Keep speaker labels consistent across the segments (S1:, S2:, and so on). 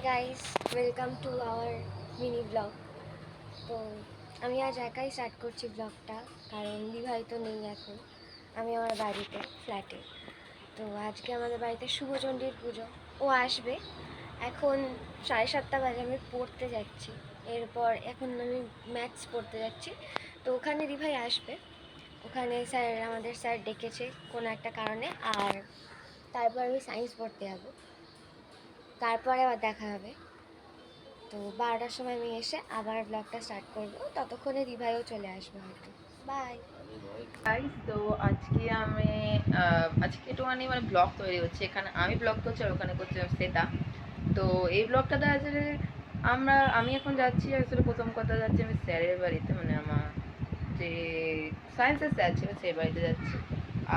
S1: Guys, welcome to our mini blog. তো আমি আজ একাই স্টার্ট করছি ব্লগটা, কারণ দিভাই তো নেই এখন। আমি আমার বাড়িতে ফ্ল্যাটে। তো আজকে আমাদের বাড়িতে শুভচণ্ডীর পুজো। ও আসবে। এখন 7:30 বাজে, আমি পড়তে যাচ্ছি। এরপর এখন আমি ম্যাথস পড়তে যাচ্ছি। তো ওখানে দিভাই আসবে। ওখানে আমাদের স্যার ডেকেছে কোনো একটা কারণে। আর তারপর আমি সায়েন্স পড়তে যাবো। তারপরে আবার দেখা হবে। তো 12টার সময় আমি এসে আবার ব্লগটা স্টার্ট করবো। ততক্ষণে দিভাইও চলে আসবে হয়তো। Bye
S2: guys. তো আজকে একটুখানি ব্লগ তৈরি হচ্ছে। এখানে আমি ব্লগ করছি আর ওখানে করছি সেটা। তো এই ব্লগটাতে আসলে আমি এখন যাচ্ছি। আসলে প্রথম কথা যাচ্ছি আমি স্যারের বাড়িতে, আমার যে সায়েন্সের স্যার ছিল সেই বাড়িতে যাচ্ছি।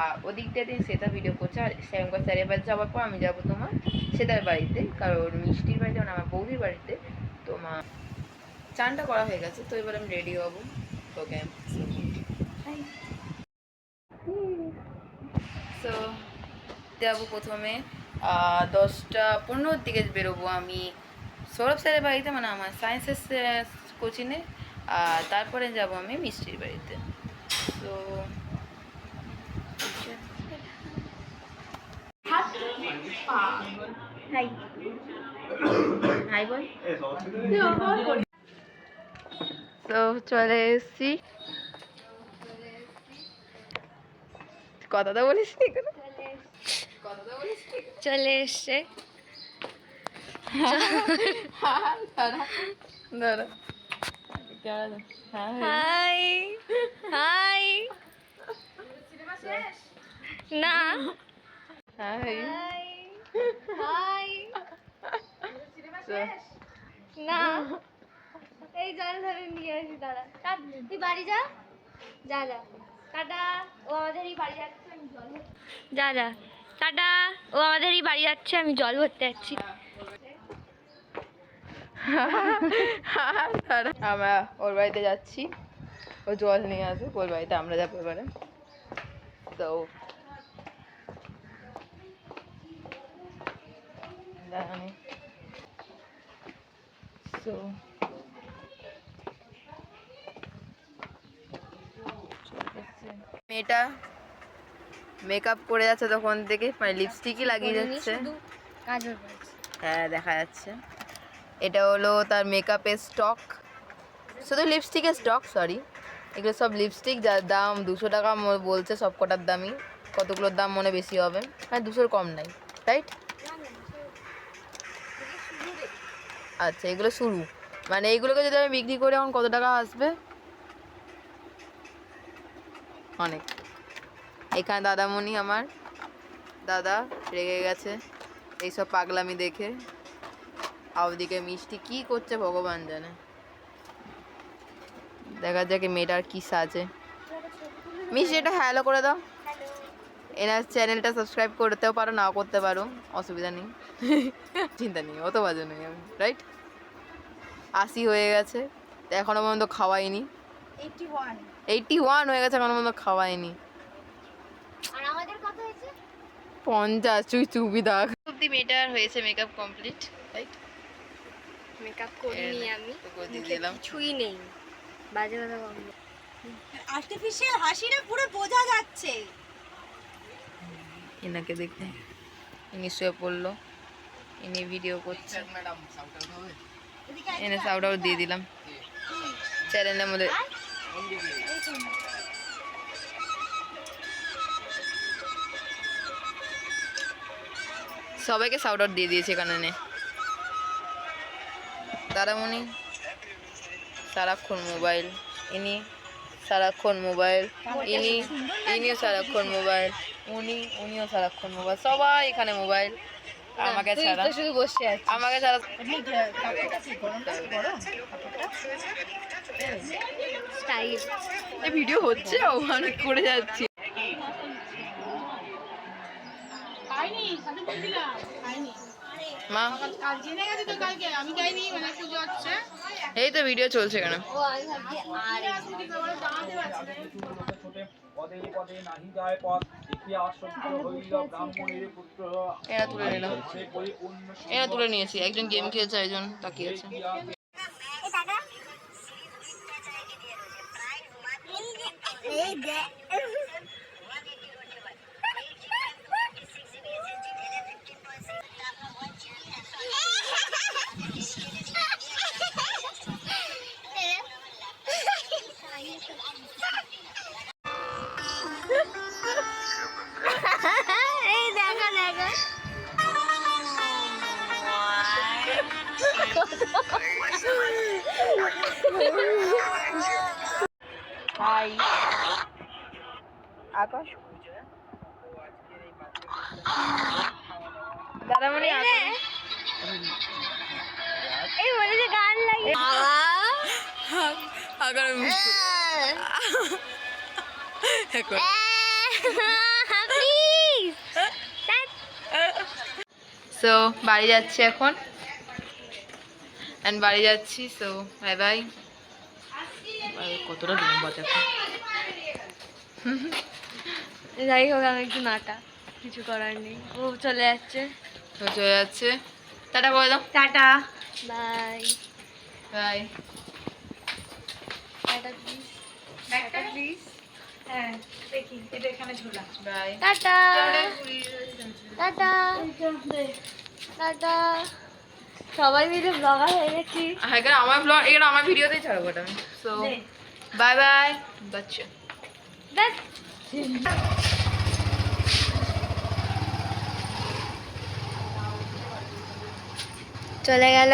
S2: আর ওদিক দিয়ে সেটা ভিডিও করছে। আর স্যারের বাড়িতে যাওয়ার পর আমি যাবো তোমার সেটার বাড়িতে, কারণ মিষ্টির বাড়িতে আমার বৌদির বাড়িতে। তোমার চানটা করা হয়ে গেছে, তো এবার আমি রেডি হবো। ওকে, সো যাবো প্রথমে 10:15 দিকে বেরোবো আমি সৌরভ স্যারের বাড়িতে, আমার সায়েন্সের কোচিংয়ে। আর তারপরে যাব আমি মিষ্টির বাড়িতে। তো হাই হাই বল। তো চলে এসছি। কথা তো বলিস নি,
S1: চলে এসছে। হাই হাই না
S2: হাই
S1: হাই না, এই জল ধরে নিয়ে আসি। দাঁড়া, তুই বাড়ি যা যা যা টাটা। ও আমাদের এই বাড়ি যাচ্ছে, আমি জল যা যা টাটা। ও আমাদের এই বাড়ি যাচ্ছে, আমি জল ভরতে যাচ্ছি।
S2: আমরা ওর বাড়িতে যাচ্ছি, ও জল নিয়ে আসবে। ওর বাড়িতে আমরা যাবো এবারে। তো মেয়েটা মেকআপ করে যাচ্ছে তখন থেকে, লিপস্টিকই লাগিয়ে যাচ্ছে। হ্যাঁ, দেখা যাচ্ছে। এটা হলো তার মেকআপের স্টক, শুধু লিপস্টিকের স্টক, সরি। এগুলো সব লিপস্টিক, যার দাম 200 টাকা বলছে সব কটার দামই। কতগুলোর দাম মনে বেশি হবে, 200-র কম নাই, রাইট? আচ্ছা, এগুলো শুরু, এইগুলোকে যদি আমি বিক্রি করি এখন কত টাকা আসবে? অনেক। এখানে দাদামণি, আমার দাদা রেগে গেছে এইসব পাগলামি দেখে। আর ওদিকে মিষ্টি কি করছে ভগবান জানে। দেখা যাক মেয়েটার কি সাজে। মিষ্টি, এটা হ্যালো করে দাও। এনার চ্যানেলটা সাবস্ক্রাইব করতেও পারো, নাও করতে পারো, অসুবিধা নেই। চিন্তা নেই, অত বাজে নেই আমি, রাইট? 80 হয়ে গেছে, এখনো পর্যন্ত খাওয়াইনি। 81 হয়ে গেছে, এখনো পর্যন্ত খাওয়াইনি।
S1: আর আমাদের কথা হয়েছে
S2: 50। চুপি থাক। অব্দি মেয়েটার হয়েছে মেকআপ কমপ্লিট, রাইট?
S1: মেকআপ করিনি আমি, কিছুই নেই, বাজে কথা বলবো।
S3: আর্টিফিশিয়াল হাসিটা পুরো বোঝা যাচ্ছে।
S2: এনাকে দেখতে ইনি শুয়ে পড়লো, ইনি ভিডিও করছে। এনে সাউট আউট দিয়ে দিলাম চ্যানেলের মধ্যে। সবাইকে সাউট আউট দিয়ে দিয়েছে এখানে। দাদামণি সারাক্ষণ মোবাইল, ইনি সারাক্ষণ মোবাইল, ইনিও সারাক্ষণ মোবাইল, উনিও সারাক্ষণ মোবাইল, সবাই এখানে মোবাইল। আমাকে ছাড়া
S1: শুধু বসে আছে।
S2: আমাকে ছাড়া
S1: স্টাইল
S2: এই ভিডিও হচ্ছে, অনেক করে যাচ্ছি। মা এই তো ভিডিও চলছে কেন?
S4: পদে পদে নাহি যায় পথ দেখিয়া আশ্চর্য হইল ব্রাহ্মণের পুত্র
S2: এরা তুলে নিলাম,
S4: সে পরিপূর্ণ
S2: এরা তুলে নিয়েছি। একজন গেম খেলছে, একজন তাকিয়েছে।
S1: এই দেখো দেখো
S2: হাই আকাশ, দাদামণি
S1: এই বলে যে গান লাগে
S2: সো বাড়ি যাচ্ছি এখন, এন্ড বাড়ি যাচ্ছি। So bye bye. কতটা দিন বাজে এখন?
S1: যাই হোক আমি একটু নাটা, কিছু করার নেই, ও চলে যাচ্ছে।
S2: তো চলে যাচ্ছে, টাটা করে দাও।
S1: Tata bye
S2: bye.
S1: Tata please, tata please,
S3: হ্যাঁ দেখি এটা এখানে ঝোলা।
S2: বাই।
S1: Tata tata tata. সবাই মিলে ব্লগার হয়ে গেছি।
S2: এখানে আমার ব্লগ, এখানে আমার ভিডিওতেই ছাড়বো এটা আমি। সো বাই বাই বাচ্চা।
S1: ব্যাস। চলে গেল,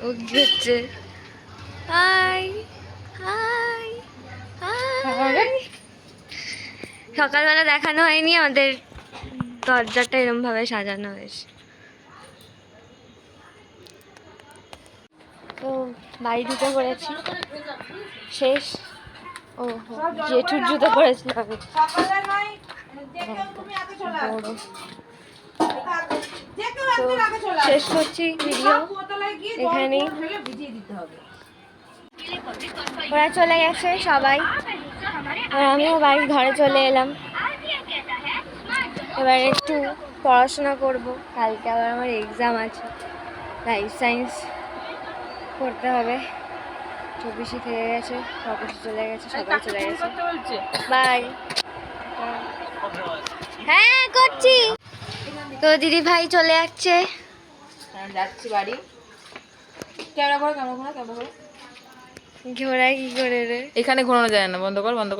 S1: হচ্ছে হাই হাই হাই। সকালবেলা দেখানো হয়নি, আমাদের দরজাটা এরকম ভাবে সাজানো হয়েছে। তো বাড়ি ঢুকে পড়েছি, শেষ। ও জেঠুর জুতো পড়েছিলাম আমি।
S3: সকালে নয় যে কেউ তুমি আগে চলে আসো। যে কেউ
S1: তো
S3: একদিন আগে চলে আসো।
S1: শেষ করছি ভিডিও
S3: বোতলে গিয়ে
S1: এখানেই।
S3: ঢেলে ভিজিয়ে দিতে হবে।
S1: ওরা চলে গেছে সবাই, আর আমিও বাড়ির ঘরে চলে এলাম। এবার একটু পড়াশোনা করব, কালকে আবার আমার এক্সাম আছে, লাইফ সায়েন্স করতে হবে। 24ই থেকে গেছে, 25 চলে গেছে, সবাই চলে গেছে। বাই। হ্যাঁ করছি। তো দিদি ভাই চলে যাচ্ছে।
S2: যাচ্ছি বাড়ি। ক্যামেরা করো, ক্যামেরা করো, ক্যামেরা করো।
S1: ঘোরায় কি করে রে?
S2: এখানে ঘোরানো যায় না, বন্ধ কর, বন্ধ কর।